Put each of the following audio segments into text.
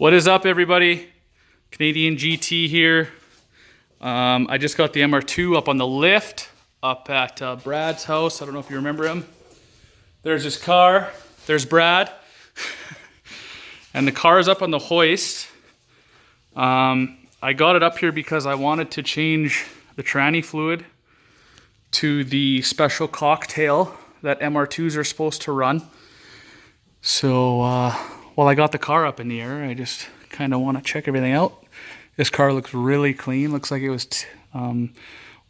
What is up, everybody? Canadian GT here. I just got the MR2 up on the lift up at Brad's house. I don't know if you remember him. There's his car. There's Brad. And the car is up on the hoist. I got it up here because I wanted to change the tranny fluid to the special cocktail that MR2s are supposed to run. So, while I got the car up in the air, I just kind of want to check everything out. This car looks really clean. Looks like it was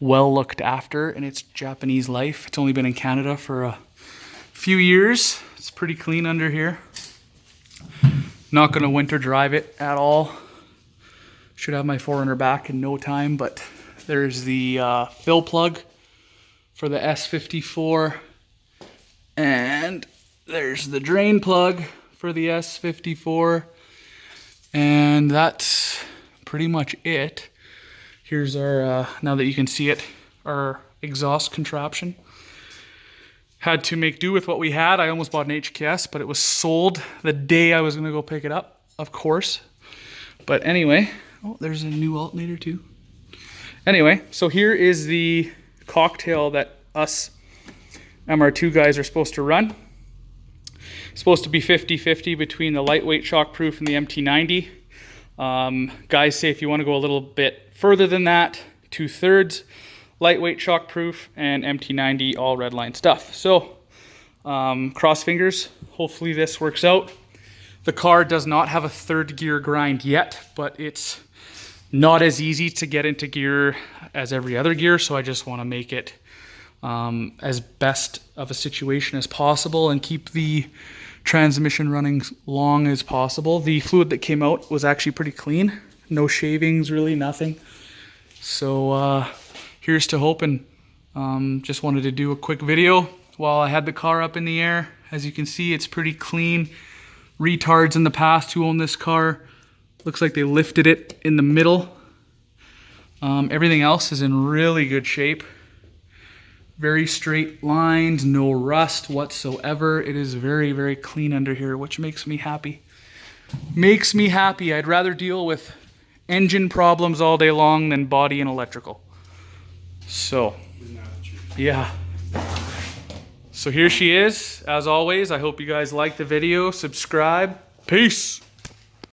well looked after in its Japanese life. It's only been in Canada for a few years. It's pretty clean under here. Not going to winter drive it at all. Should have my 400 back in no time, but there's the fill plug for the S54. And there's the drain plug for the S54, and that's pretty much it. Here's our, now that you can see it, our exhaust contraption. Had to make do with what we had. I almost bought an HKS, but it was sold the day I was gonna go pick it up, of course. But anyway, oh, there's a new alternator too. Anyway, so here is the cocktail that us MR2 guys are supposed to run. Supposed to be 50-50 between the lightweight shockproof and the MT90. Guys say if you want to go a little bit further than that, 2/3 lightweight shockproof and MT90 all redline stuff. So cross fingers, hopefully this works out. The car does not have a third gear grind yet, but it's not as easy to get into gear as every other gear, so I just want to make it as best of a situation as possible and keep the transmission running long as possible. The fluid that came out was actually pretty clean. No shavings, really nothing. So here's to hoping. Just wanted to do a quick video while I had the car up in the air. As you can see, it's pretty clean. Retards in the past who own this car, looks like they lifted it in the middle. Everything else is in really good shape. Very straight lines, no rust whatsoever. It is very, very clean under here, which makes me happy. Makes me happy. I'd rather deal with engine problems all day long than body and electrical. So, yeah. So here she is. As always, I hope you guys like the video. Subscribe. Peace.